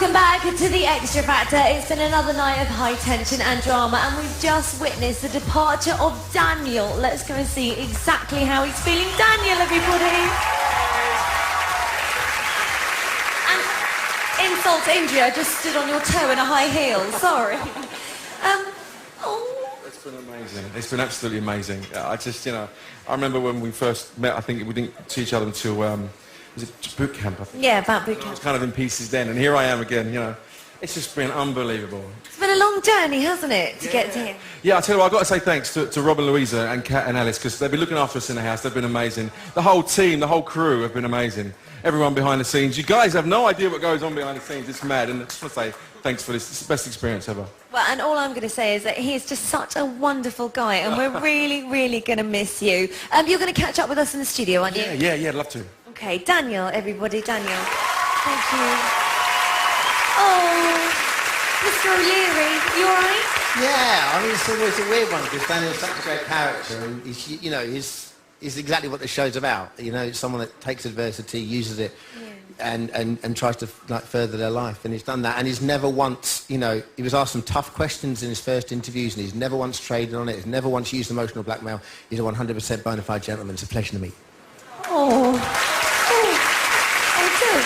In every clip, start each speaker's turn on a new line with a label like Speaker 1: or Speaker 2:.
Speaker 1: Welcome back to the Extra Factor. It's been another night of high tension and drama, and we've just witnessed the departure of Daniel. Let's go and see exactly how he's feeling. Daniel, everybody. And insult to injury, I just stood on your toe in a high heel. Sorry.
Speaker 2: It's been amazing. It's been absolutely amazing. I just, I remember when we first met, I think we didn't see each other until, was it boot camp, I think?
Speaker 1: Yeah, about boot camp.
Speaker 2: I was kind of in pieces then, and here I am again, It's just been unbelievable.
Speaker 1: It's been a long journey, hasn't it, to get to here?
Speaker 2: Yeah, I tell you what, I've got to say thanks to Rob and Louisa and Kat and Alice, because they've been looking after us in the house. They've been amazing. The whole team, the whole crew have been amazing. Everyone behind the scenes. You guys have no idea what goes on behind the scenes. It's mad, and I just want to say thanks for this. It's the best experience ever.
Speaker 1: Well, and all I'm going to say is that he is just such a wonderful guy, and we're really, really going to miss you. You're going to catch up with us in the studio, aren't you?
Speaker 2: Yeah, I'd love to.
Speaker 1: Okay, Daniel, everybody, Daniel. Thank you. Oh, Mr. O'Leary, you all right?
Speaker 3: Yeah, I mean, it's always a weird one because Daniel's such a great character, and he's exactly what the show's about. It's someone that takes adversity, uses it, and tries to further their life, and he's done that. And he's never once, he was asked some tough questions in his first interviews, and he's never once traded on it. He's never once used emotional blackmail. He's a 100% bona fide gentleman. It's a pleasure to meet.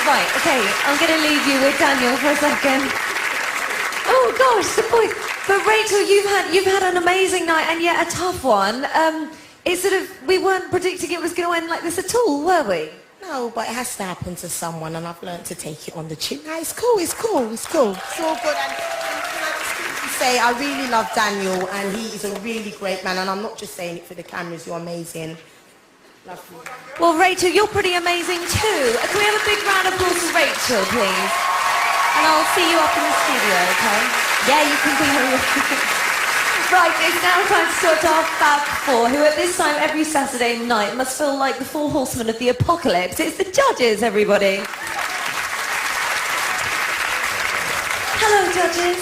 Speaker 1: Right, okay, I'm going to leave you with Daniel for a second. Oh gosh, the boy. But Rachel, you've had an amazing night and yet a tough one. It's we weren't predicting it was going to end like this at all, were we?
Speaker 4: No, but it has to happen to someone, and I've learned to take it on the chin. No, it's cool. It's all good. And can I just quickly say, I really love Daniel, and he is a really great man, and I'm not just saying it for the cameras. You're amazing. Love you.
Speaker 1: Well, Rachel, you're pretty amazing too. Can we have a big round of applause for Rachel, please? And I'll see you up in the studio, okay? Yeah, you can be here. Right, it's now time to talk to our Fab Four, who at this time every Saturday night must feel like the four horsemen of the apocalypse. It's the judges, everybody. Hello, judges.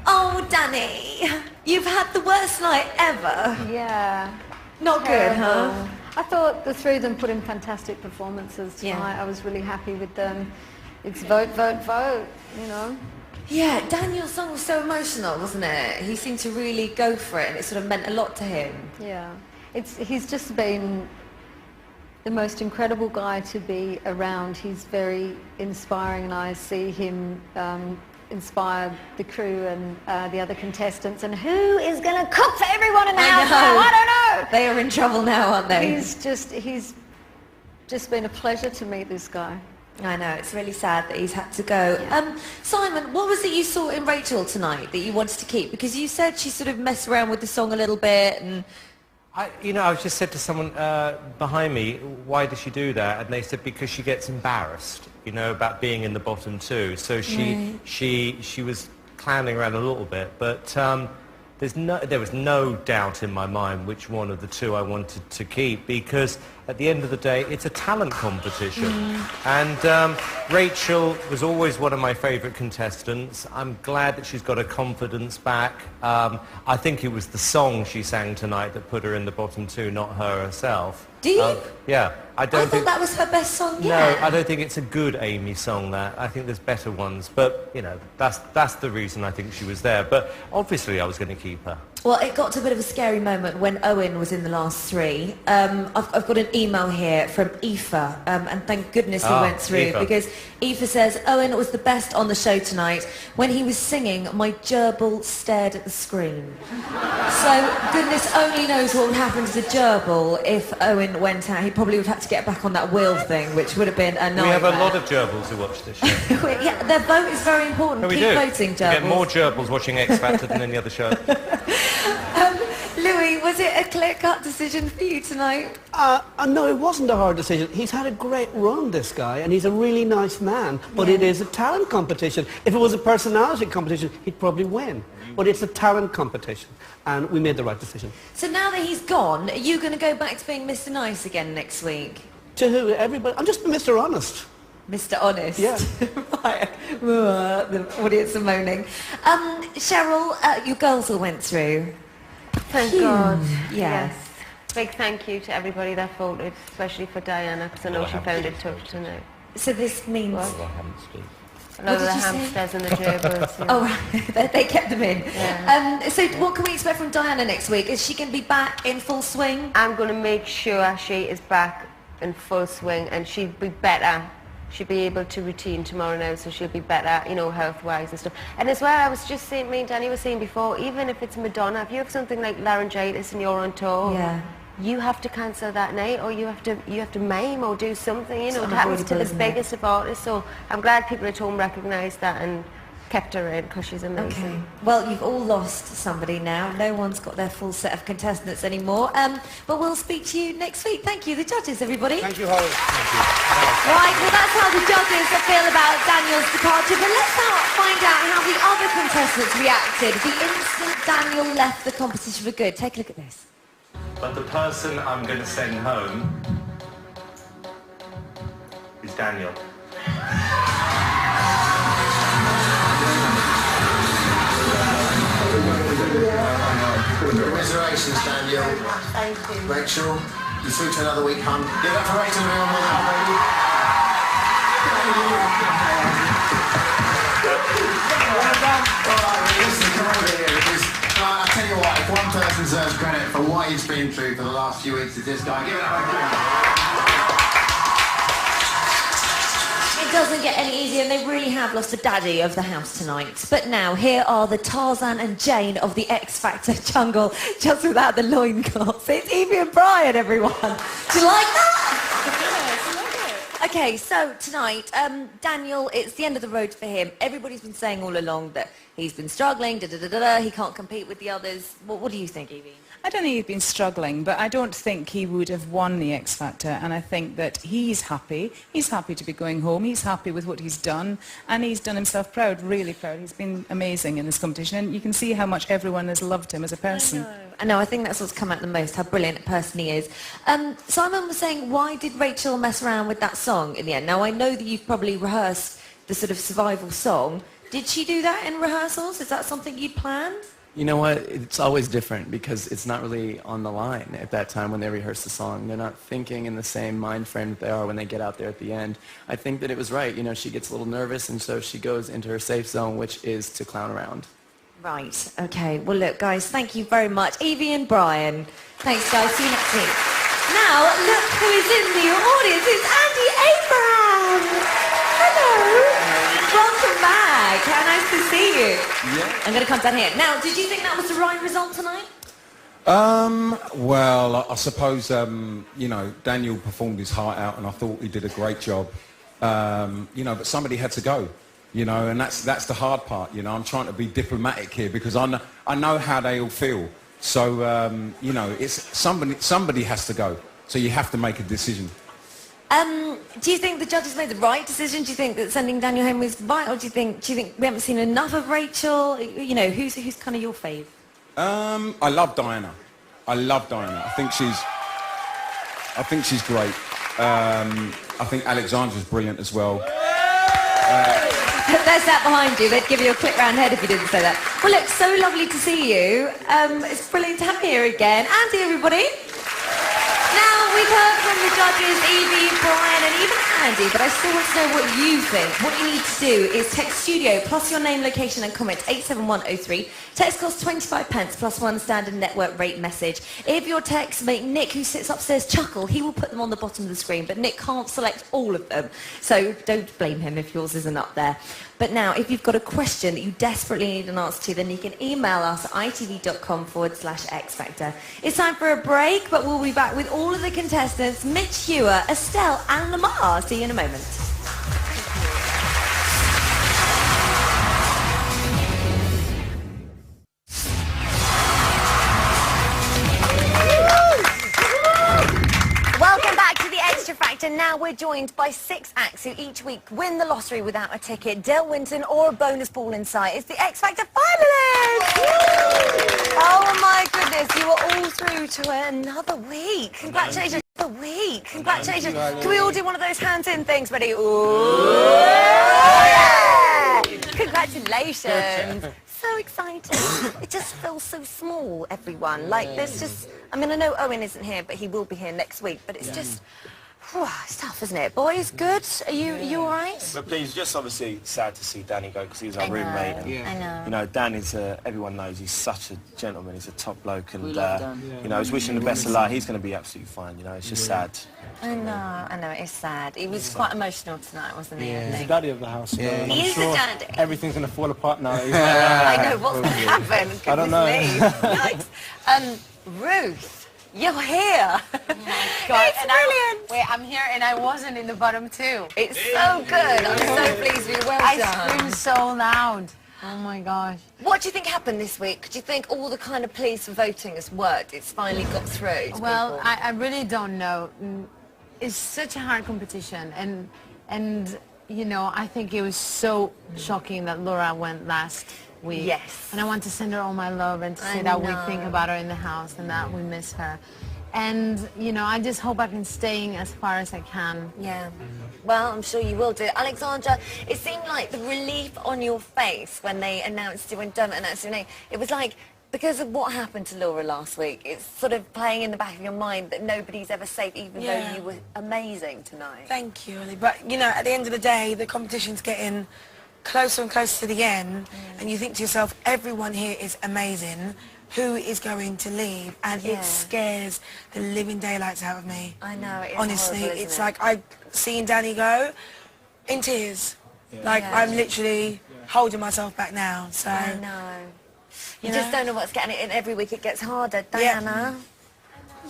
Speaker 1: Oh, Danny, you've had the worst night ever.
Speaker 5: Yeah.
Speaker 1: Not good, huh?
Speaker 5: I thought the three of them put in fantastic performances tonight.
Speaker 1: Yeah.
Speaker 5: I was really happy with them. It's vote, vote, vote,
Speaker 1: Yeah, Daniel's song was so emotional, wasn't it? He seemed to really go for it, and it sort of meant a lot to him.
Speaker 5: Yeah. He's just been the most incredible guy to be around. He's very inspiring, and I see him inspire the crew and the other contestants. And who is going to cook for everyone in the house now? I don't know.
Speaker 1: They are in trouble now, aren't they?
Speaker 5: He's just been a pleasure to meet this guy.
Speaker 1: I know, it's really sad that he's had to go.
Speaker 5: Yeah.
Speaker 1: Simon, what was it you saw in Rachel tonight that you wanted to keep? Because you said she sort of messed around with the song a little bit, and...
Speaker 6: I just said to someone behind me, why does she do that? And they said because she gets embarrassed, about being in the bottom two. So she was clowning around a little bit, but there was no doubt in my mind which one of the two I wanted to keep, because at the end of the day, it's a talent competition. And Rachel was always one of my favourite contestants. I'm glad that she's got her confidence back. I think it was the song she sang tonight that put her in the bottom two, not her herself.
Speaker 1: Do you?
Speaker 6: Yeah. I
Speaker 1: thought that was her best song yet.
Speaker 6: No, I don't think it's a good Amy song, that. I think there's better ones. But, that's the reason I think she was there. But obviously I was going to keep her.
Speaker 1: Well, it got to a bit of a scary moment when Owen was in the last three. I've got an email here from Aoife, and thank goodness he went through, because Aoife says, Owen was the best on the show tonight. When he was singing, my gerbil stared at the screen. So goodness only knows what would happen to the gerbil if Owen went out. He probably would have to get back on that wheel thing, which would have been a nightmare.
Speaker 6: We have a lot of gerbils who watch this show.
Speaker 1: Yeah, their vote is very important.
Speaker 6: No, we
Speaker 1: Keep
Speaker 6: do.
Speaker 1: voting, gerbils.
Speaker 6: We get more gerbils watching X Factor than any other show.
Speaker 1: Louis, was it a clear-cut decision for you tonight?
Speaker 7: No, it wasn't a hard decision. He's had a great run, this guy, and he's a really nice man. But it is a talent competition. If it was a personality competition, he'd probably win. But it's a talent competition, and we made the right decision.
Speaker 1: So now that he's gone, are you going to go back to being Mr. Nice again next week?
Speaker 7: To who? Everybody? I'm just Mr. Honest.
Speaker 1: Mr. Honest?
Speaker 7: Yeah.
Speaker 1: Right. The audience are moaning. Cheryl, your girls all went through.
Speaker 8: Thank God.
Speaker 1: Yes.
Speaker 8: Big thank you to everybody that voted, especially for Diana, because I know she found it tough tonight.
Speaker 1: So this means...
Speaker 8: A lot of the hamsters and the gerbils. Yeah.
Speaker 1: Oh, right. They kept them in.
Speaker 8: Yeah.
Speaker 1: So what can we expect from Diana next week? Is she going to be back in full swing?
Speaker 8: I'm going to make sure she is back in full swing, and she'll be better. She'll be able to routine tomorrow now, so she'll be better, you know, health-wise and stuff. And as well, I was just saying, me and Danny were saying before, even if it's Madonna, if you have something like laryngitis and you're on tour, you have to cancel that night, or you have to mime or do something, you know. It happens to the biggest of artists, so I'm glad people at home recognise that and kept her in, because she's amazing.
Speaker 1: Okay. Well, you've all lost somebody now. No one's got their full set of contestants anymore. But we'll speak to you next week. Thank you, the judges, everybody.
Speaker 7: Thank you, Holly.
Speaker 1: Right, well, that's how the judges feel about Daniel's departure. But let's now find out how the other contestants reacted the instant Daniel left the competition for good. Take a look at this.
Speaker 6: But the person I'm going to send home is Daniel.
Speaker 3: Congratulations, Daniel.
Speaker 4: Thank you.
Speaker 3: Rachel, you're through to another week, hon. Give it up for Rachel and I tell you what, if one person deserves credit for what he's been through for the last few weeks, it's this guy. Give it up for him.
Speaker 1: It doesn't get any easier, and they really have lost a daddy of the house tonight. But now, here are the Tarzan and Jane of the X Factor jungle, just without the loincloths. It's Evie and Brian, everyone. Do you like that? Yes, I like it. Okay, so tonight, Daniel, it's the end of the road for him. Everybody's been saying all along that he's been struggling, he can't compete with the others. What do you think, Evie?
Speaker 9: I don't think he's been struggling, but I don't think he would have won the X Factor, and I think that he's happy. He's happy to be going home. He's happy with what he's done, and he's done himself proud, really proud. He's been amazing in this competition, and you can see how much everyone has loved him as a person.
Speaker 1: I know, I think that's what's come out the most, how brilliant a person he is. Simon was saying, why did Rachel mess around with that song in the end? Now, I know that you've probably rehearsed the sort of survival song. Did she do that in rehearsals? Is that something you'd planned?
Speaker 10: You know what? It's always different because it's not really on the line at that time when they rehearse the song. They're not thinking in the same mind frame that they are when they get out there at the end. I think that it was right. You know, she gets a little nervous, and so she goes into her safe zone, which is to clown around.
Speaker 1: Right. Okay. Well, look, guys, thank you very much. Evie and Brian. Thanks, guys. See you next week. Now, look who is in the audience. It's Andy Abraham. Hello. Welcome back. How nice to see you.
Speaker 2: Yeah.
Speaker 1: I'm going to come down here. Now, did you think that was the right result tonight?
Speaker 2: Well, I suppose, you know, Daniel performed his heart out, and I thought he did a great job. You know, but somebody had to go, you know, and that's the hard part, you know. I'm trying to be diplomatic here because I know how they all feel. So, you know, it's somebody has to go. So you have to make a decision.
Speaker 1: Do you think the judges made the right decision? Do you think that sending Daniel home was right, or do you think we haven't seen enough of Rachel? You know, who's kind of your fave?
Speaker 2: I love Diana. I love Diana. I think she's great. I think Alexandra's brilliant as well.
Speaker 1: There's that behind you. They'd give you a clip round head if you didn't say that. Well, look, so lovely to see you. It's brilliant to have you here again. Andy, everybody. Now, we've heard from the judges, Evie, Brian, and even Andy, but I still want to know what you think. What you need to do is text studio plus your name, location, and comment 87103. Text costs 25 pence plus one standard network rate message. If your texts make Nick, who sits upstairs, chuckle, he will put them on the bottom of the screen, but Nick can't select all of them. So don't blame him if yours isn't up there. But now, if you've got a question that you desperately need an answer to, then you can email us at itv.com/X Factor. It's time for a break, but we'll be back with all of the contestants, Mitch Hewer, Estelle, and Lamar. See you in a moment. Welcome back to the Xtra Factor. Now we're joined by 6 acts who each week win the lottery without a ticket, Dale Winton, or a bonus ball in sight. It's the X Factor finalists! Oh my goodness, you are all through to another week. Congratulations. Another week. Congratulations. Can we all do one of those hands in things? Ready? Ooh! Yeah! Congratulations. So excited. It just feels so small, everyone. Like, there's just... I mean, I know Owen isn't here, but he will be here next week. But it's just... It's tough, isn't it? Boys, good? Are you all right?
Speaker 11: But please, just obviously sad to see Danny go because he was our roommate. And,
Speaker 1: I know.
Speaker 11: You know, Dan is, everyone knows he's such a gentleman, he's a top bloke, and, you know, he's wishing the best of luck. He's going to be absolutely fine, you know, it's just sad.
Speaker 1: I know, it's sad. He was quite emotional tonight, wasn't he?
Speaker 12: He's the daddy of the house.
Speaker 1: Yeah. He is the daddy.
Speaker 12: Everything's going to fall apart now.
Speaker 1: I know, what's going to happen?
Speaker 12: I don't know.
Speaker 1: Yikes. Ruth, you're here.
Speaker 13: Oh my God.
Speaker 1: It's brilliant.
Speaker 13: Wait, I'm here and I wasn't in the bottom two.
Speaker 1: It's so good. I'm so pleased with you. Well
Speaker 13: I
Speaker 1: done.
Speaker 13: screamed so loud. Oh my gosh.
Speaker 1: What do you think happened this week? Do you think all the kind of pleas for voting has worked? It's finally got through to
Speaker 13: Well,
Speaker 1: people?
Speaker 13: I really don't know. It's such a hard competition, and you know, I think it was so shocking that Laura went last week.
Speaker 1: Yes.
Speaker 13: And I want to send her all my love and to say that we think about her in the house and that we miss her. And, you know, I just hope I can stay as far as I can.
Speaker 1: Yeah. Well, I'm sure you will do. Alexandra, it seemed like the relief on your face when they announced you, when Dermot announced your name, it was like, because of what happened to Laura last week, it's sort of playing in the back of your mind that nobody's ever safe, even though you were amazing tonight.
Speaker 14: Thank you, Ellie. But, you know, at the end of the day, the competition's getting closer and closer to the end, and you think to yourself, everyone here is amazing. Who is going to leave? And it scares the living daylights out of me.
Speaker 1: I know, it is
Speaker 14: honestly,
Speaker 1: horrible,
Speaker 14: it's
Speaker 1: isn't it?
Speaker 14: like seeing Danny go in tears. Like, I'm literally holding myself back now, so...
Speaker 1: I know. You just don't know what's getting it, and every week it gets harder. Diana?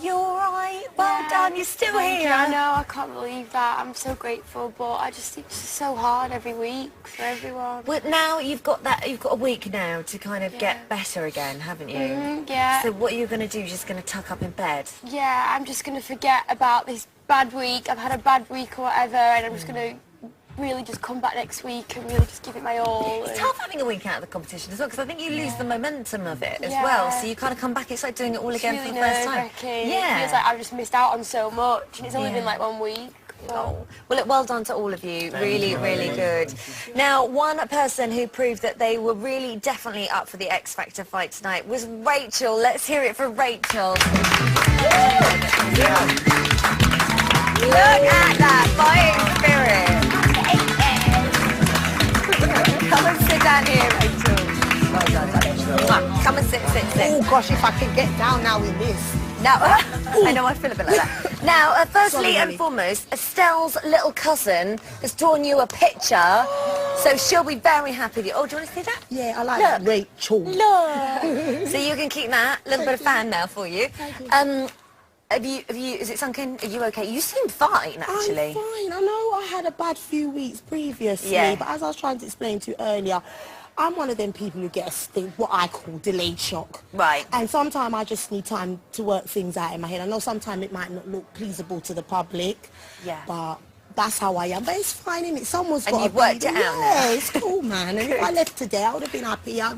Speaker 1: You're all right. Well done. You're still here.
Speaker 15: I know. I can't believe that. I'm so grateful, but it's just so hard every week for everyone.
Speaker 1: Well, now you've got a week now to kind of get better again, haven't you?
Speaker 15: Yeah.
Speaker 1: So what you're going to do is just going to tuck up in bed.
Speaker 15: Yeah, I'm just going to forget about this bad week. I've had a bad week or whatever, and I'm just going to really just come back next week and really just give it my all.
Speaker 1: It's tough having a week out of the competition as well, because I think you lose the momentum of it as well. So you kind of come back, it's like doing it all again
Speaker 15: really
Speaker 1: for the first time.
Speaker 15: nerve-wracking. It feels like I've just missed out on so much, and it's only been like 1 week.
Speaker 1: Oh. Well, well done to all of you. Really, really good. Now, one person who proved that they were really definitely up for the X Factor fight tonight was Rachel. Let's hear it for Rachel. Look at that fighting spirit. Come and sit down here, Rachel. Well done, darling. Come and sit.
Speaker 4: Oh gosh, if I can get down now in this.
Speaker 1: Now, I know I feel a bit like that. Now, firstly and foremost, Estelle's little cousin has drawn you a picture, so she'll be very happy with you. Oh, do you want to see that?
Speaker 4: Yeah, I like that, Rachel.
Speaker 1: Look. So you can keep that. A little bit of fan mail for you. Have you, is it sunk in? Are you okay? You seem fine, actually.
Speaker 4: I'm fine. I know I had a bad few weeks previously, but as I was trying to explain to you earlier, I'm one of them people who gets what I call delayed shock.
Speaker 1: Right.
Speaker 4: And sometimes I just need time to work things out in my head. I know sometimes it might not look pleasable to the public, but that's how I am. But it's fine, innit? Someone's got to
Speaker 1: you've worked it out now.
Speaker 4: Yeah, it's cool, man. And if I left today, I would have been happy. I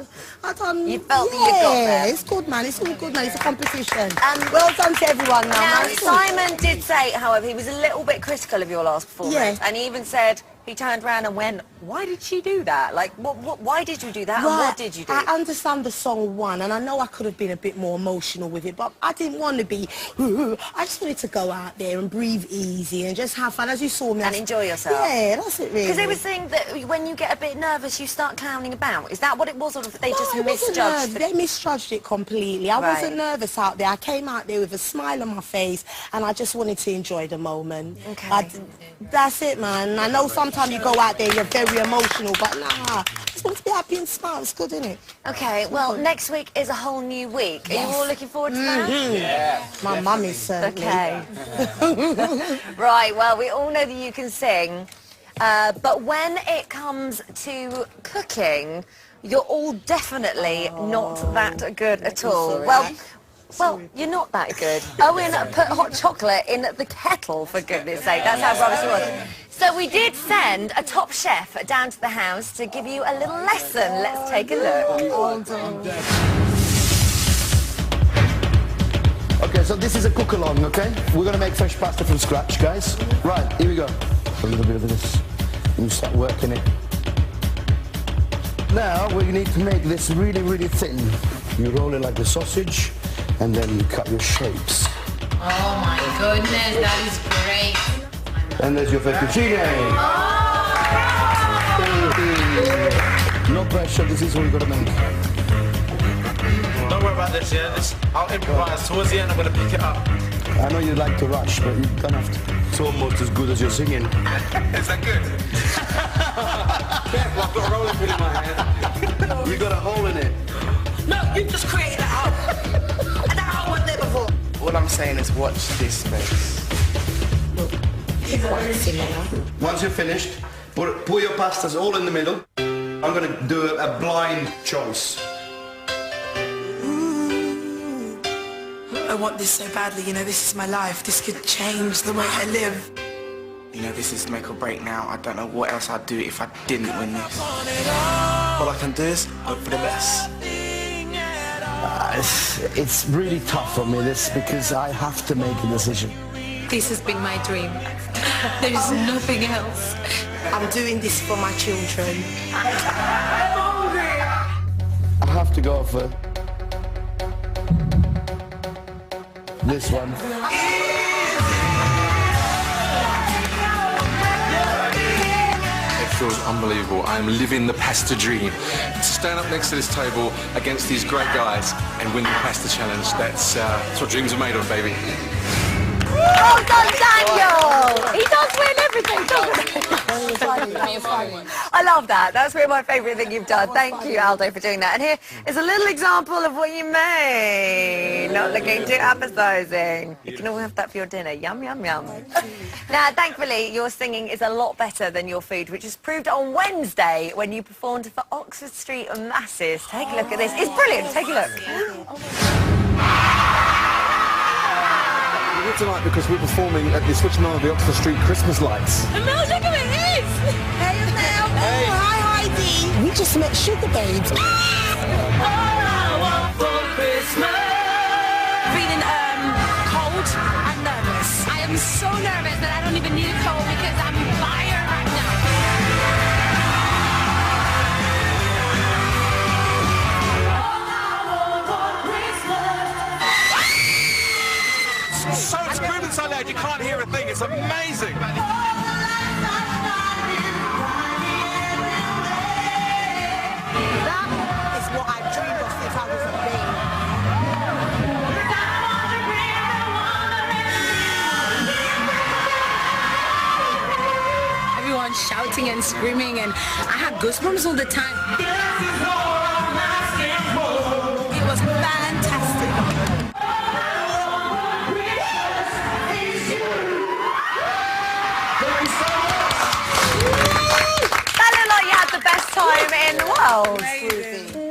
Speaker 4: done...
Speaker 1: You felt that you got there.
Speaker 4: It's good, man. It's all good, man. It's a competition. Well done to everyone now, man.
Speaker 1: Simon did say, however, he was a little bit critical of your last performance. And he even said... He turned around and went, why did she do that? Like, why did you do that, and what did you do?
Speaker 4: I understand the song won, and I know I could have been a bit more emotional with it, but I didn't want to be, I just wanted to go out there and breathe easy and just have fun, as you saw me.
Speaker 1: And enjoy yourself.
Speaker 4: Yeah, that's it, really.
Speaker 1: Because they were saying that when you get a bit nervous, you start clowning about. Is that what it was, or they just misjudged?
Speaker 4: They misjudged it completely. I wasn't nervous out there. I came out there with a smile on my face, and I just wanted to enjoy the moment.
Speaker 1: Okay.
Speaker 4: That's it, man. I know sometimes you go out there, you're very emotional, but nah, just want to be happy and smile. It's good, isn't it?
Speaker 1: Okay, well, next week is a whole new week. Are you all looking forward to that?
Speaker 4: Yeah. My mum is certainly.
Speaker 1: Okay. Right, well, we all know that you can sing, but when it comes to cooking, you're all definitely not that good at all. Well, you're not that good. Owen put hot chocolate in the kettle, for goodness sake. That's how rubbish it was. So we did send a top chef down to the house to give you a little lesson. Let's take a look.
Speaker 3: Okay, so this is a cook-along, okay? We're going to make fresh pasta from scratch, guys. Right, here we go. A little bit of this. And you start working it. Now, we need to make this really, really thin. You roll it like a sausage, and then you cut your shapes.
Speaker 13: Oh my goodness, that is great.
Speaker 16: And there's your fettuccine. No pressure, this is what we've got to make.
Speaker 11: Don't worry about this, yeah? I'll improvise. Towards the end, I'm going to pick it up.
Speaker 16: I know you like to rush, but you don't have to. It's almost as good as your singing.
Speaker 2: Is that good? Careful, I've got a rolling pin in my hand.
Speaker 16: You got a hole in it.
Speaker 14: No, you just created that hole. And that hole wasn't there before.
Speaker 17: All I'm saying is watch this space.
Speaker 16: Once you're finished, put your pastas all in the middle. I'm going to do a blind choice.
Speaker 14: I want this so badly, you know, this is my life. This could change the way I live.
Speaker 17: You know, this is make or break now. I don't know what else I'd do if I didn't win this. All I can do is hope for the best.
Speaker 16: It's really tough for me, this, because I have to make a decision.
Speaker 13: This has been my dream. There is nothing else.
Speaker 4: I'm doing this for my children.
Speaker 16: I have to go for this one.
Speaker 2: It feels unbelievable. I am living the pasta dream. To stand up next to this table against these great guys and win the pasta challenge, that's what dreams are made of, baby.
Speaker 1: Well done, Daniel! He does win everything, doesn't he? I love that. That's really my favourite thing you've done. Thank you, Aldo, for doing that. And here is a little example of what you made. Not looking too appetising. You can all have that for your dinner. Yum, yum, yum. Now, thankfully, your singing is a lot better than your food, which is proved on Wednesday when you performed for Oxford Street Masses. Take a look at this. It's brilliant. Take a look.
Speaker 12: We're here tonight because we're performing at the switching on of the Oxford Street Christmas lights.
Speaker 4: Mel, look at it, it is! Hey, Mel. Hey. Oh, hi, Heidi. We just met Sugar Babes.
Speaker 14: All I want for Christmas. Feeling cold and nervous.
Speaker 15: I am so nervous that I don't even need a coat because I'm fire right now.
Speaker 2: So it's screaming so loud you can't hear a thing. It's amazing.
Speaker 4: That is what I dreamed of since I was a baby.
Speaker 13: Everyone shouting and screaming, and I had goosebumps all the time. It was fantastic.
Speaker 1: That looked like you had the best time in the world.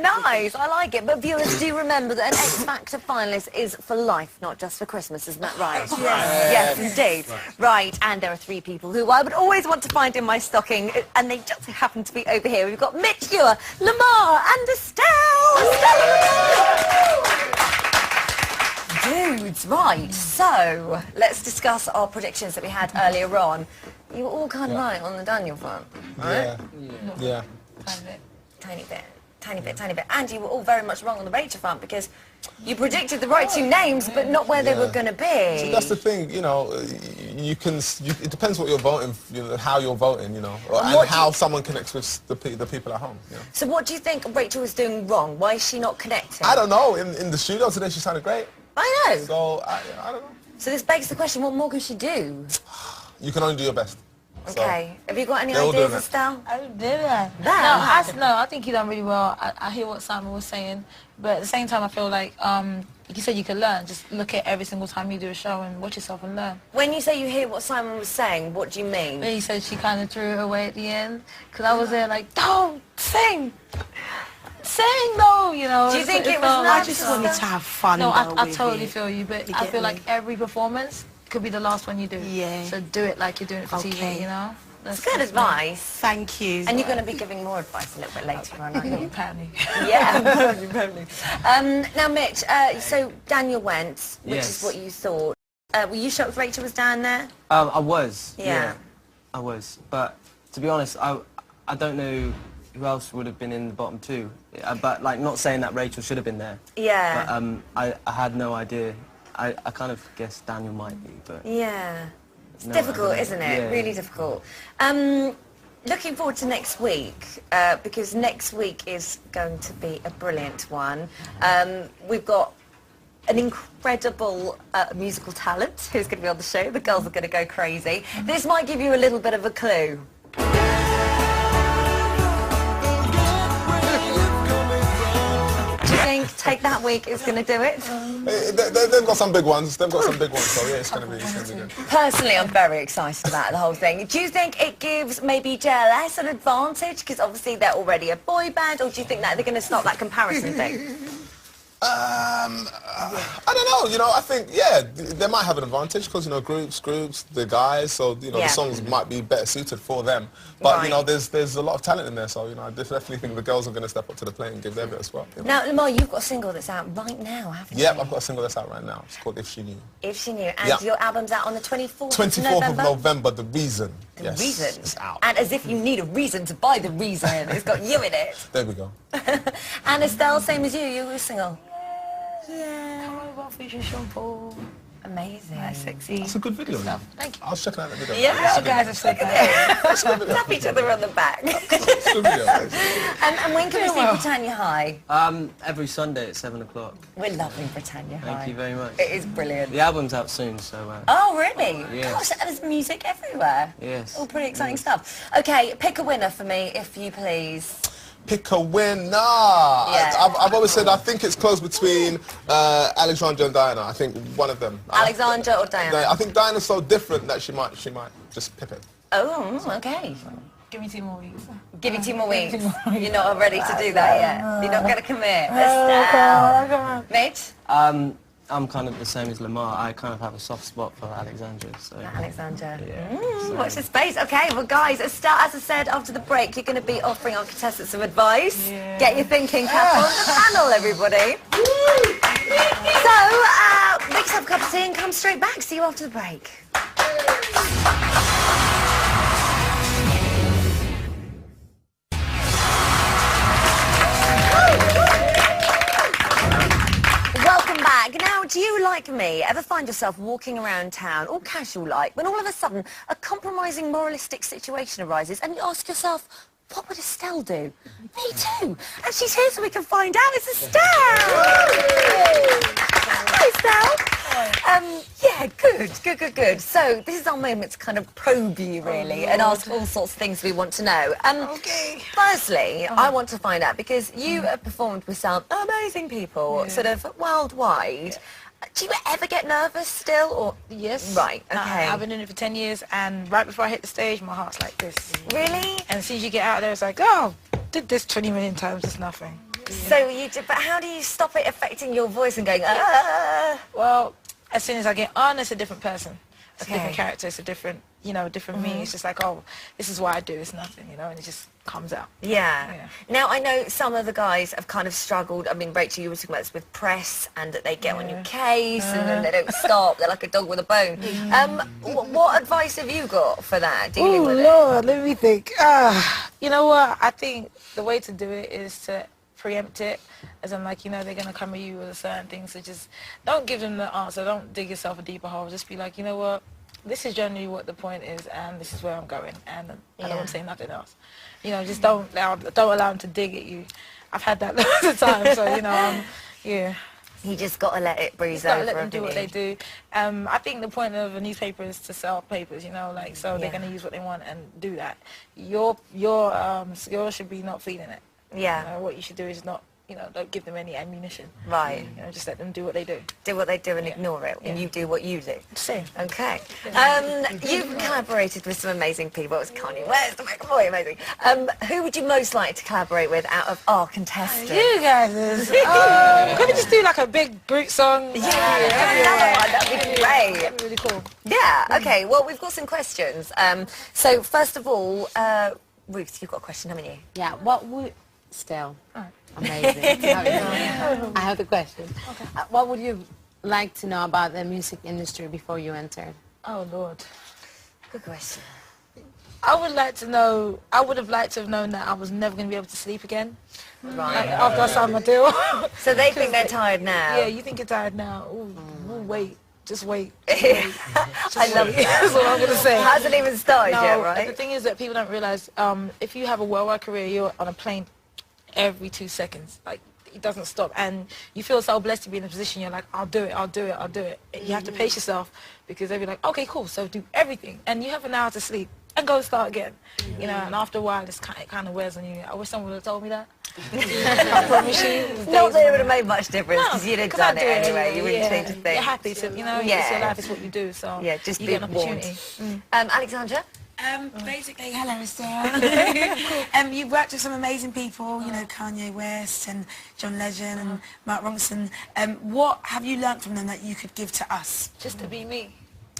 Speaker 1: Nice, I like it. But viewers, do remember that an X Factor finalist is for life, not just for Christmas. Isn't that right? Yes, indeed. Right, and there are 3 people who I would always want to find in my stocking, and they just happen to be over here. We've got Mitch Ewer, Lamar, and Estelle. Dudes, right, so let's discuss our predictions that we had earlier on. You were all kind of right on the Daniel front, right?
Speaker 12: Yeah.
Speaker 1: Tiny bit. And you were all very much wrong on the Rachel front because you predicted the right 2 names, but not where they were going to be.
Speaker 12: So that's the thing, you know, it depends what you're voting, how you're voting, and how someone connects with the people at home. You know?
Speaker 1: So what do you think Rachel was doing wrong? Why is she not connecting?
Speaker 12: I don't know. In the studio today, she sounded great.
Speaker 1: I know.
Speaker 12: So, I don't know.
Speaker 1: So this begs the question, what more can she do?
Speaker 12: You can only do your best.
Speaker 1: Okay.
Speaker 12: So,
Speaker 1: have you got any
Speaker 12: they're all
Speaker 1: ideas,
Speaker 12: doing it.
Speaker 1: Estelle?
Speaker 18: I did that. No, I think he done really well. I hear what Simon was saying, but at the same time, I feel like you said you could learn. Just look at every single time you do a show and watch yourself and learn.
Speaker 1: When you say you hear what Simon was saying, what do you mean?
Speaker 18: He said she kind of threw it away at the end, because I was there like, don't sing. Sing though, you know.
Speaker 1: Do you think it was
Speaker 4: I just wanted to have fun.
Speaker 18: No, I totally feel you, but I feel like every performance could be the last one you do.
Speaker 4: Yeah.
Speaker 18: So do it like you're doing it for TV, you know.
Speaker 1: That's good advice.
Speaker 4: Thank you.
Speaker 1: And you're going to be giving more advice a little bit later on, aren't you?
Speaker 18: Apparently.
Speaker 1: Yeah, apparently. Now, Mitch, so Daniel went, which is what you thought. Were you shocked Rachel was down there?
Speaker 19: I was.
Speaker 1: Yeah.
Speaker 19: I was. But to be honest, I don't know who else would have been in the bottom 2. But, like, not saying that Rachel should have been there.
Speaker 1: Yeah.
Speaker 19: But I had no idea. I kind of guessed Daniel might be, but...
Speaker 1: Yeah. It's difficult, isn't it?
Speaker 19: Yeah.
Speaker 1: Really difficult. Looking forward to next week, because next week is going to be a brilliant one. We've got an incredible musical talent who's going to be on the show. The girls are going to go crazy. This might give you a little bit of a clue. Do you think Take That Week is going to do it?
Speaker 12: They've got some big ones. They've got some big ones, so yeah, it's going to be good.
Speaker 1: Personally, I'm very excited about the whole thing. Do you think it gives maybe JLS an advantage because obviously they're already a boy band, or do you think that they're going to stop that comparison thing?
Speaker 12: I don't know, you know, I think, yeah, they might have an advantage because, you know, groups, the guys, so, you know, the songs might be better suited for them. But, you know, there's a lot of talent in there, so, you know, I definitely think the girls are going to step up to the plate and give their bit as well. You know?
Speaker 1: Now, Lamar, you've got a single that's out right now, haven't you?
Speaker 12: Yep, I've got a single that's out right now. It's called If She Knew.
Speaker 1: If She Knew. And your album's out on the 24th
Speaker 12: 24th of November, The Reason.
Speaker 1: The Reason. It's out. And as if you need a reason to buy The Reason. It's got you in it.
Speaker 12: There we go.
Speaker 1: And Estelle, same as you were single.
Speaker 18: Yeah, feature Sean Paul.
Speaker 1: Amazing.
Speaker 18: That's sexy.
Speaker 12: That's a good video.
Speaker 18: Thank you.
Speaker 12: I was checking out the video.
Speaker 1: Yeah,
Speaker 18: you guys are so good.
Speaker 1: Tap each other on the back. And when can we see Britannia High?
Speaker 19: Every Sunday at 7 o'clock.
Speaker 1: We're loving Britannia High.
Speaker 19: Thank you very much.
Speaker 1: It is brilliant.
Speaker 19: The album's out soon, so...
Speaker 1: Oh, really?
Speaker 19: Yes.
Speaker 1: Gosh, there's music everywhere.
Speaker 19: Yes.
Speaker 1: All pretty exciting stuff. Okay, pick a winner for me, if you please.
Speaker 12: Pick a winner.
Speaker 1: Yeah.
Speaker 12: I've always said I think it's close between Alexandra and Diana. I think one of them.
Speaker 1: Alexandra or Diana?
Speaker 12: I think Diana's so different that she might just pip it.
Speaker 1: Oh, okay.
Speaker 18: Give me 2 more weeks.
Speaker 1: Give you 2 more weeks. You're not ready to do that yet. You're not going to commit.
Speaker 18: Come on.
Speaker 1: Mitch?
Speaker 19: I'm kind of the same as Lamar. I kind of have a soft spot for Alexandra. So.
Speaker 1: Alexandra.
Speaker 19: Yeah.
Speaker 1: Watch the space. Okay, well, guys, as I said, after the break, you're going to be offering our contestants some advice. Yeah. Get your thinking cap on the panel, everybody. So, make yourself a cup of tea and come straight back. See you after the break. Welcome back. Now, do you, like me, ever find yourself walking around town, all casual-like, when all of a sudden a compromising moralistic situation arises and you ask yourself, what would Estelle do? Me too. And she's here so we can find out. It's Estelle. Hi, Estelle. Yeah, good. So this is our moment to kind of probe you, really, and ask all sorts of things we want to know.
Speaker 14: Okay.
Speaker 1: Firstly, I want to find out, because you have performed with some amazing people, sort of worldwide. Do you ever get nervous still, or...?
Speaker 18: Yes.
Speaker 1: Right, okay.
Speaker 18: I've been in it for 10 years, and right before I hit the stage, my heart's like this.
Speaker 1: Really?
Speaker 18: And as soon as you get out there, it's like, oh, did this 20 million times, it's nothing.
Speaker 1: So you do, but how do you stop it affecting your voice and going,
Speaker 18: Well, as soon as I get on, it's a different person. It's a
Speaker 1: Okay.
Speaker 18: different character, it's a different, different me. It's just like, oh, this is what I do, it's nothing, and it just comes out.
Speaker 1: Yeah. Now, I know some of the guys have kind of struggled. I mean, Rachel, you were talking about this with press, and that they get on your case, and then they don't stop. They're like a dog with a bone. What advice have you got for that, dealing with
Speaker 18: Lord, let me think. You know what? I think the way to do it is to preempt it, as in, like, they're going to come at you with a certain thing, so just don't give them the answer. Don't dig yourself a deeper hole. Just be like, you know what? This is generally what the point is, and this is where I'm going, and I don't want to say nothing else. Just don't allow them to dig at you. I've had that lots of times, so, yeah.
Speaker 1: You just got to let it breeze
Speaker 18: Gotta
Speaker 1: over.
Speaker 18: let them do what they do. I think the point of a newspaper is to sell papers, so they're going to use what they want and do that. Your should be not feeding it.
Speaker 1: Yeah.
Speaker 18: What you should do is not, don't give them any ammunition.
Speaker 1: Right.
Speaker 18: Just let them do what they do.
Speaker 1: Do what they do and ignore it, and you do what you do.
Speaker 18: Same.
Speaker 1: Okay. You've collaborated with some amazing people. It's Kanye West, Michael Boy, amazing. Who would you most like to collaborate with out of our contestants?
Speaker 18: You guys. Can we just do like a big group song?
Speaker 1: Yeah, that'd be great.
Speaker 18: That'd be really cool.
Speaker 1: Yeah. Okay. Well, we've got some questions. So first of all, Ruth, you've got a question, haven't you?
Speaker 13: Yeah. What would Estelle? Amazing. I have the question. Okay. What would you like to know about the music industry before you entered?
Speaker 18: Oh, Lord.
Speaker 1: Good question.
Speaker 18: I would have liked to have known that I was never going to be able to sleep again.
Speaker 1: Right.
Speaker 18: After I signed my deal.
Speaker 1: So they think they're tired now?
Speaker 18: Yeah, you think you're tired now. Ooh, we'll wait. just wait.
Speaker 20: I love that.
Speaker 18: That's all I'm going to say.
Speaker 20: Hasn't even started
Speaker 18: no,
Speaker 20: yet, right?
Speaker 18: The thing is that people don't realise, if you have a worldwide career, you're on a plane every 2 seconds. Like, it doesn't stop. And you feel so blessed to be in a position, you're like, I'll do it, I'll do it, I'll do it. You have to pace yourself because they'll be like, okay, cool, so do everything. And you have an hour to sleep and go start again. You know, and after a while, it kind of wears on you. I wish someone would have told me that. I promise you.
Speaker 20: Not that it would have made much difference because
Speaker 18: No,
Speaker 20: you'd have
Speaker 18: 'cause I
Speaker 20: done it
Speaker 18: do
Speaker 20: anyway. You wouldn't
Speaker 18: yeah.
Speaker 20: change a thing.
Speaker 18: You're happy to, you know,
Speaker 20: Yeah.
Speaker 18: it's your life, it's what you do, so
Speaker 20: Yeah, just
Speaker 18: you
Speaker 20: be
Speaker 18: get an
Speaker 20: warned.
Speaker 18: opportunity.
Speaker 20: Alexandra?
Speaker 14: Basically, hello, Sarah. You've worked with some amazing people, you know, Kanye West and John Legend and Mark Ronson. What have you learnt from them that you could give to us?
Speaker 18: Just to be me.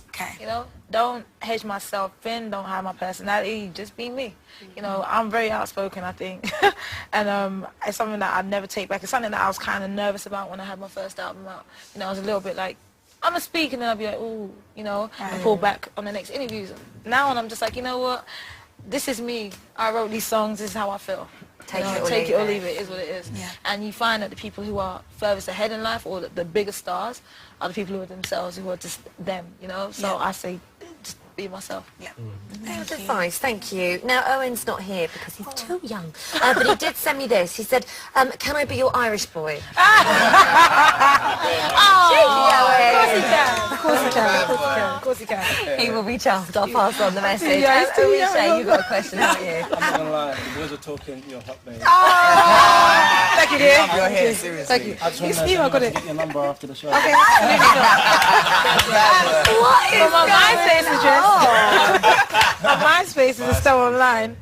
Speaker 14: Okay.
Speaker 18: You know, don't hedge myself in, don't hide my personality, just be me. You know, I'm very outspoken, I think. And it's something that I'd never take back. It's something that I was kind of nervous about when I had my first album out. You know, I was a little bit like, I'm going to speak, and then I'll be like, ooh, you know, and pull back on the next interviews. Now, and I'm just like, you know what? This is me. I wrote these songs. This is how I feel. Take it or leave it is what it is. Yeah. And you find that the people who are furthest ahead in life, or the bigger stars, are the people who are themselves, who are just them, you know? So I say, just be myself.
Speaker 14: Yeah.
Speaker 20: Good advice, thank you. Now, Owen's not here because he's too young, but he did send me this. He said, can I be your Irish boy?
Speaker 18: Of course he can. Of course he can.
Speaker 20: He will be chuffed. I'll pass on the message.
Speaker 18: Yeah, he's too young.
Speaker 20: Owen, you've got a question, haven't you?
Speaker 11: I'm not gonna lie, the boys are talking, you're hot, mate.
Speaker 18: Thank you, dear.
Speaker 11: You're here, seriously.
Speaker 18: Thank you.
Speaker 11: I just
Speaker 18: It's
Speaker 11: want
Speaker 18: you, I got it.
Speaker 11: to get your number after the show.
Speaker 18: Okay.
Speaker 20: What is
Speaker 18: my MySpace address. My MySpace is still online.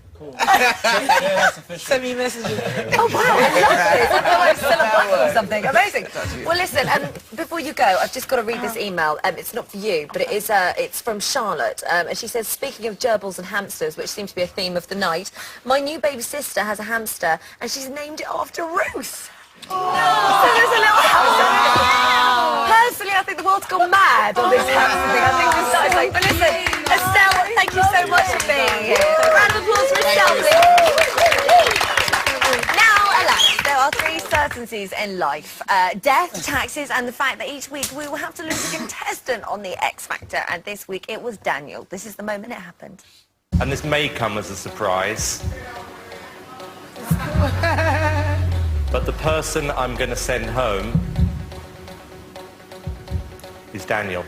Speaker 18: Send me messages.
Speaker 20: Oh wow, I love this. I feel like I'm still a black or something. Amazing. Well, listen, before you go, I've just got to read this email. It's not for you, but it is. It's from Charlotte, and she says, speaking of gerbils and hamsters, which seems to be a theme of the night, my new baby sister has a hamster, and she's named it after Ruth. So there's a little hamster. Personally, I think the world's gone mad on this hamster thing. I think this is like, but listen, Estelle, thank you so much for being here. A round of applause for Estelle, please. Now, alas, there are 3 certainties in life. Death, taxes, and the fact that each week we will have to lose a contestant on the X Factor. And this week it was Daniel. This is the moment it happened.
Speaker 6: And this may come as a surprise. But the person I'm going to send home is Daniel.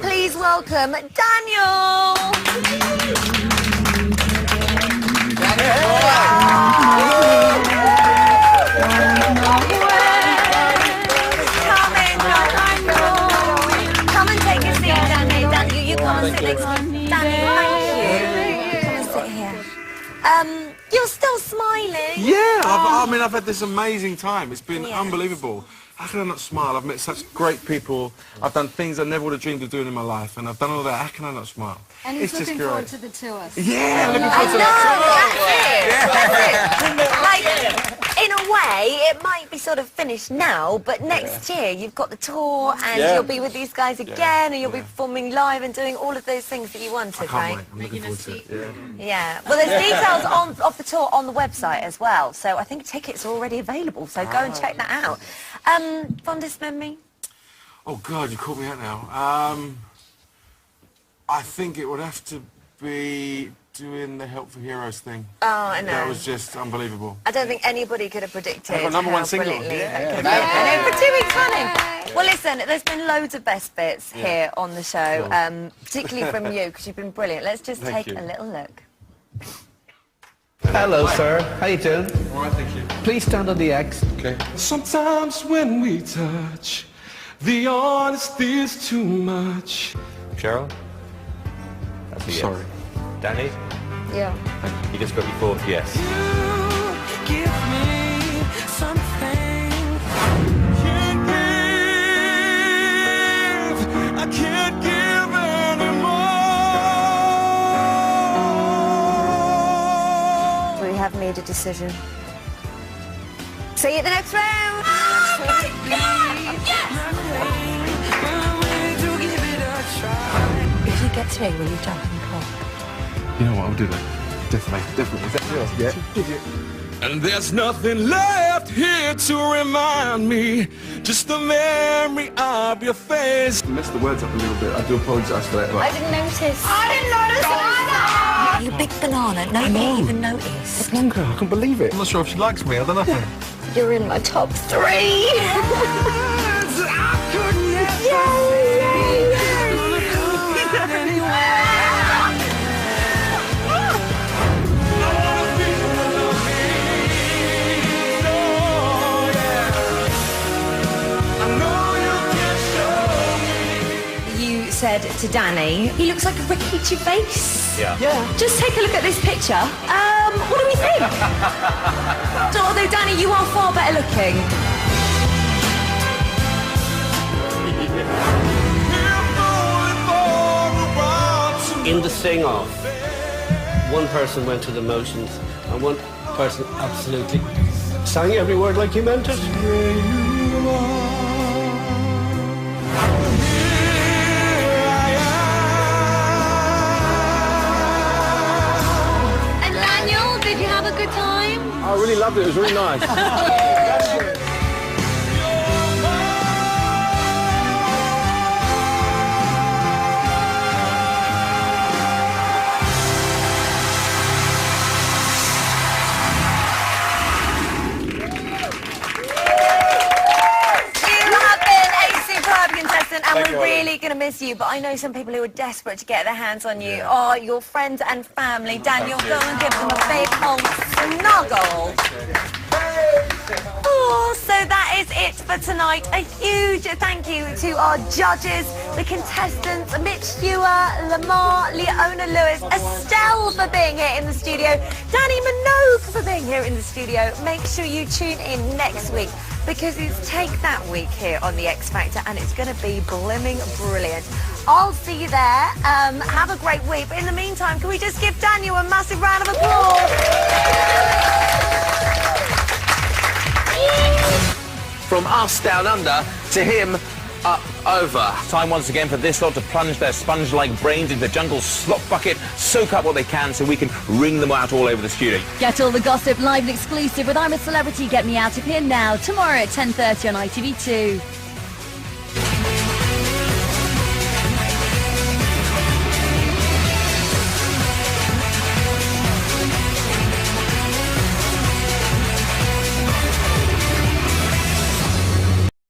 Speaker 20: Please welcome Daniel! Come and take a seat, Daniel. Daniel, you come and sit next to me. Daniel, thank you. Come and sit here. You're still smiling.
Speaker 2: Yeah, I've had this amazing time. It's been unbelievable. How can I not smile? I've met such great people. I've done things I never would have dreamed of doing in my life, and I've done all that. How can I not smile?
Speaker 5: And he's
Speaker 2: it's
Speaker 5: looking
Speaker 2: just
Speaker 5: forward
Speaker 2: great.
Speaker 5: to the tour.
Speaker 2: Yeah, looking
Speaker 20: I
Speaker 2: forward to
Speaker 20: know, that's it. Like, in a way, it might be sort of finished now, but next year you've got the tour, and you'll be with these guys again, and you'll be performing live and doing all of those things that you wanted,
Speaker 2: I can't
Speaker 20: right?
Speaker 2: wait. I'm looking forward to it.
Speaker 20: Yeah. Well, there's details of the tour on the website as well, so I think tickets are already available, so go and check that out. Fondest memory?
Speaker 2: Oh God, you caught me out now. I think it would have to be doing the Help for Heroes thing.
Speaker 20: Oh, I know.
Speaker 2: That was just unbelievable.
Speaker 20: I don't think anybody could have predicted
Speaker 2: I got number
Speaker 20: how
Speaker 2: 1 single.
Speaker 20: brilliantly that
Speaker 2: Yeah.
Speaker 20: could have been. For 2 weeks running. Well, listen, there's been loads of best bits here on the show, particularly from you, because you've been brilliant. Let's just
Speaker 7: Thank
Speaker 20: take
Speaker 7: you.
Speaker 20: a little look.
Speaker 7: Hello, sir. How you doing?
Speaker 2: All right, thank you.
Speaker 7: Please stand on the X.
Speaker 2: Okay. Sometimes when we touch, the honesty is too much.
Speaker 6: Cheryl? That's a yes.
Speaker 2: Sorry.
Speaker 6: Danny?
Speaker 18: Yeah.
Speaker 6: You just got your 4th yes.
Speaker 21: Give me something. I can't give anymore.
Speaker 20: We have made a decision. See you at the next round. If you get through, will you jump in the pool?
Speaker 2: You know what? I'll do that. Definitely. Is that yours? Yeah.
Speaker 21: And there's nothing left here to remind me, just the memory of your face.
Speaker 12: I messed the words up a little bit. I do apologise for that. But
Speaker 15: I didn't notice.
Speaker 21: I didn't notice either!
Speaker 20: You big banana, nobody even noticed.
Speaker 12: Blanca, I can believe it. I'm not sure if she likes me, I don't know.
Speaker 20: You're in my top 3.
Speaker 1: You said to Danny, he looks like a Ricky Gervais.
Speaker 6: Yeah.
Speaker 1: Just take a look at this picture. What do we think? Although, Danny, you are far better looking.
Speaker 7: In the sing-off, one person went through the motions and one person absolutely sang every word like he meant it.
Speaker 15: And Daniel, did you have a good time?
Speaker 11: I really loved it. It was really nice.
Speaker 20: And we're really going to miss you, but I know some people who are desperate to get their hands on you. Oh, your friends and family. Daniel, go and give them a big old snuggle. Oh, so that is it for tonight. A huge thank you to our judges, the contestants, Mitch Stewart, Lamar, Leona Lewis, Estelle for being here in the studio, Danny Minogue for being here in the studio. Make sure you tune in next week, because it's Take That week here on the X Factor, and it's going to be blimming brilliant. I'll see you there. Have a great week. But in the meantime, can we just give Daniel a massive round of applause?
Speaker 8: From us down under to him up over. Time once again for this lot to plunge their sponge-like brains into the jungle slop bucket, soak up what they can so we can wring them out all over the studio.
Speaker 22: Get all the gossip live and exclusive with I'm a Celebrity, Get Me Out of Here Now, tomorrow at 10:30 on ITV2.